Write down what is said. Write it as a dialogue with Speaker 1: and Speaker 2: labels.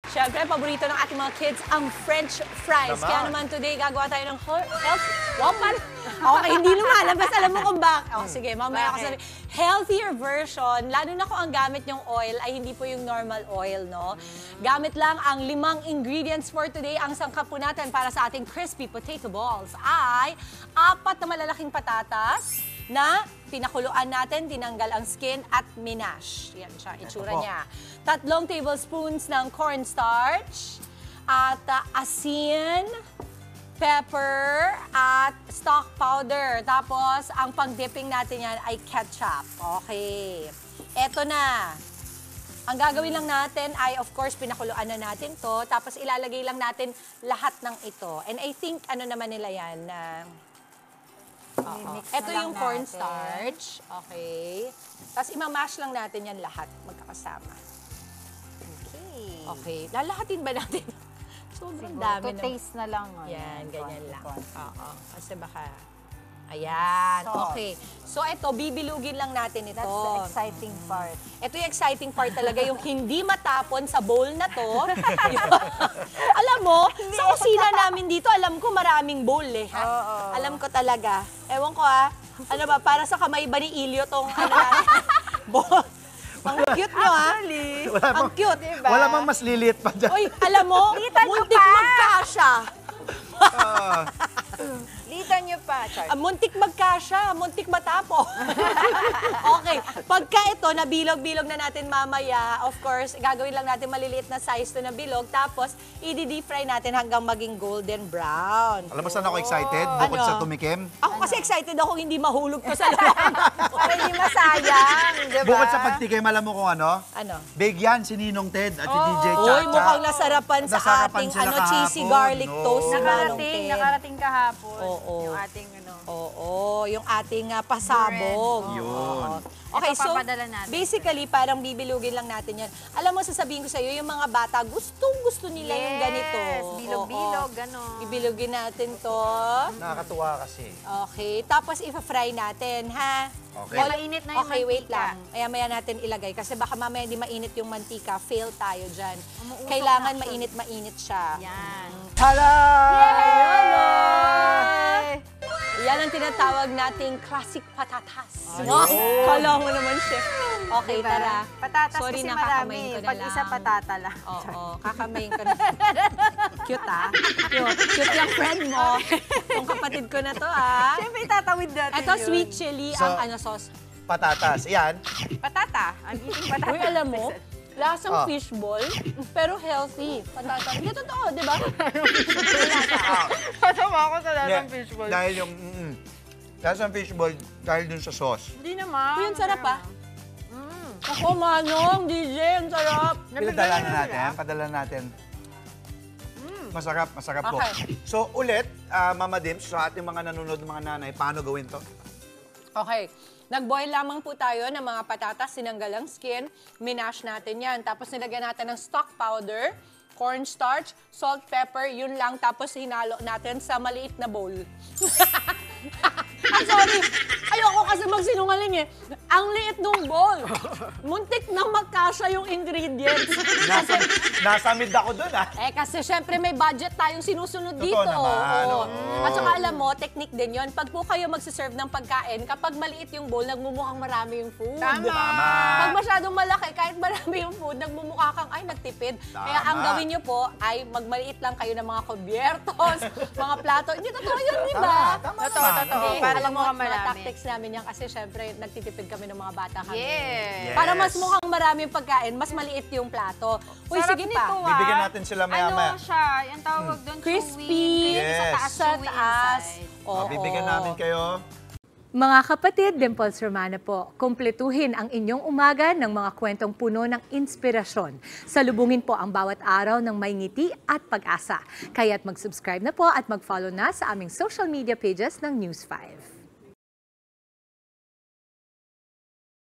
Speaker 1: Siyempre, paborito ng ating mga kids ang French fries.
Speaker 2: Tama.
Speaker 1: Kaya naman today, gagawa tayo ng okay, hindi lumalabas. Alam mo kung bakit. Sige, mamaya ako sabi. Healthier version, lalo na kung ang gamit yung oil ay hindi po yung normal oil, no? Gamit lang ang 5 ingredients for today. Ang sangkap po natin para sa ating crispy potato balls ay 4 na malalaking patatas na pinakuluan natin, tinanggal ang skin at minash. Yan siya, itsura niya. 3 tablespoons ng cornstarch at asin, pepper at stock powder. Tapos, ang pang-dipping natin yan ay ketchup. Okay. Eto na. Ang gagawin lang natin ay, of course, pinakuluan na natin to. Tapos, ilalagay lang natin lahat ng ito. And I think, ano naman nila yan, ito yung cornstarch. Okay. Tapos, imamash lang natin yan lahat, magkakasama. Okay. Lalahatin ba natin? Sobrang dami.
Speaker 3: Taste na lang.
Speaker 1: Yan, ganyan lang. Oo. Kasi baka... Ayan. Okay. So, ito, bibilugin lang natin ito.
Speaker 3: That's the exciting part.
Speaker 1: Ito yung exciting part talaga, yung hindi matapon sa bowl na to. Alam mo, sa kusina namin dito, alam ko maraming bowl eh. Ha? Alam ko talaga. Ewan ko ano ba, para sa kamay ba ni Ilyo tong bowl? Ang cute nyo, ha? Ang cute, diba?
Speaker 2: Wala mang mas liliit pa dyan.
Speaker 1: Uy, alam mo, muntik magkasya.
Speaker 3: Litan nyo pa, Char.
Speaker 1: Muntik magkasya, muntik matapo. Okay, pagka ito, nabilog-bilog na natin mamaya, of course, gagawin lang natin maliliit na size to na bilog, tapos i-deep fry natin hanggang maging golden brown.
Speaker 2: Alam mo saan ako excited? Bukod sa tumikim?
Speaker 1: Ako kasi excited ako hindi mahulog to sa loob.
Speaker 3: Para hindi masayang, di ba?
Speaker 2: Bukod sa pagtikim, alam mo kung ano?
Speaker 1: Ano?
Speaker 2: Big yan, si Ninong Ted at si DJ Chacha.
Speaker 1: Uy, mukhang nasarapan sa
Speaker 2: Nasarapan
Speaker 1: ating
Speaker 2: sila
Speaker 1: cheesy
Speaker 2: kahapon.
Speaker 1: garlic
Speaker 2: No.
Speaker 1: toast ni Manong Ted.
Speaker 3: Nakarating kahapon.
Speaker 1: Oo.
Speaker 3: Yung ating
Speaker 1: Yung ating pasabog.
Speaker 2: Yun.
Speaker 1: Oo. Okay,
Speaker 3: Ito,
Speaker 1: so
Speaker 3: papadala natin.
Speaker 1: basically parang bibilugin lang natin yan. Alam mo, sasabihin ko sa iyo, yung mga bata, gustong-gusto nila yung ganito.
Speaker 3: Bilog-bilog, gano'n.
Speaker 1: Ibilugin natin to.
Speaker 2: Nakakatuwa kasi.
Speaker 1: Okay, tapos ipa-fry natin, ha?
Speaker 2: Okay.
Speaker 3: Mainit na yung
Speaker 1: Okay, wait
Speaker 3: mantika.
Speaker 1: lang. Maya-maya natin ilagay kasi baka mamaya di mainit yung mantika. Fail tayo dyan.
Speaker 3: Umuusok
Speaker 1: Kailangan
Speaker 3: na siya.
Speaker 1: mainit siya.
Speaker 3: Yan.
Speaker 2: Hala!
Speaker 1: Yan ang tinatawag nating classic patatas. Kala mo naman, chef. Okay,
Speaker 3: Diba?
Speaker 1: tara.
Speaker 3: Patatas
Speaker 1: Sorry,
Speaker 3: kasi
Speaker 1: nakakamayin
Speaker 3: marami.
Speaker 1: ko na
Speaker 3: Pag
Speaker 1: lang.
Speaker 3: isa patata lang.
Speaker 1: Oo, kakamayin ko na. Cute, Cute. Cute yung friend mo. Yung kapatid ko na to,
Speaker 3: Siyempre, tatawid natin
Speaker 1: Ito,
Speaker 3: yun.
Speaker 1: sweet chili,
Speaker 2: So,
Speaker 1: ang sauce.
Speaker 2: Patatas. Yan.
Speaker 3: Patata. Ang eating patata.
Speaker 1: Uy, alam mo, lasang fishball, pero healthy. Patata. Hindi totoo, di ba?
Speaker 3: Kasama ako sa lasang
Speaker 2: Hindi,
Speaker 3: fishball.
Speaker 2: Dahil yung... lasang fishball dahil dun sa sauce.
Speaker 3: Hindi naman.
Speaker 1: Uy, ang sarap, Ako, Manong, DJ, ang sarap.
Speaker 2: Pinadala na natin. Padala natin. Masarap, masarap po.
Speaker 1: Okay.
Speaker 2: So, ulit, Mama Dims, sa ating mga nanonood mga nanay, paano gawin to?
Speaker 1: Okay. Nag-boil lamang po tayo ng mga patatas, sinanggal ang skin, minash natin yan. Tapos nilagyan natin ng stock powder, cornstarch, salt, pepper, yun lang. Tapos hinalo natin sa maliit na bowl. Sorry, ayoko kasi magsinungaling eh. Ang liit nung bowl. Muntik na magkasya yung ingredients.
Speaker 2: Nasa mid ako dun,
Speaker 1: Kasi syempre may budget tayong sinusunod
Speaker 2: Totoo
Speaker 1: dito.
Speaker 2: naman,
Speaker 1: Oo.
Speaker 2: oo.
Speaker 1: At saka alam mo, technique din yon. Pag po kayo magsiserve ng pagkain, kapag maliit yung bowl, nagmumukhang marami yung food.
Speaker 3: Tama.
Speaker 1: Pag masyadong malaki, kahit marami yung food, nagmumukha kang, ay, nagtipid.
Speaker 2: Tama.
Speaker 1: Kaya ang gawin nyo po ay magmaliit lang kayo ng mga kubyertos, mga plato. Hindi, totoo yun, di ba?
Speaker 2: Tama
Speaker 3: Totoo,
Speaker 2: naman.
Speaker 3: totoo.
Speaker 1: Eh,
Speaker 3: Para
Speaker 1: alam mo,
Speaker 3: mukhang
Speaker 1: mga
Speaker 3: marami.
Speaker 1: tactics namin yan kasi syempre nagtitipid kami ng mga bata kami.
Speaker 3: Yes.
Speaker 1: Para mas mukhang marami yung pagkain, mas maliit yung plato. Uy,
Speaker 3: Sarap
Speaker 1: sige
Speaker 3: nito,
Speaker 1: pa.
Speaker 2: Bibigyan natin sila maya-maya.
Speaker 3: Ano siya? Yung tawag doon,
Speaker 1: Crispy.
Speaker 3: chewy. Sa
Speaker 2: Yes.
Speaker 3: taas,
Speaker 1: Sa
Speaker 3: chewy
Speaker 1: taas.
Speaker 3: inside.
Speaker 1: Oo.
Speaker 2: Bibigyan namin kayo.
Speaker 4: Mga kapatid, Dimples Romana po, kumpletuhin ang inyong umaga ng mga kwentong puno ng inspirasyon. Salubungin po ang bawat araw ng may ngiti at pag-asa. Kaya't mag-subscribe na po at mag-follow na sa aming social media pages ng News 5.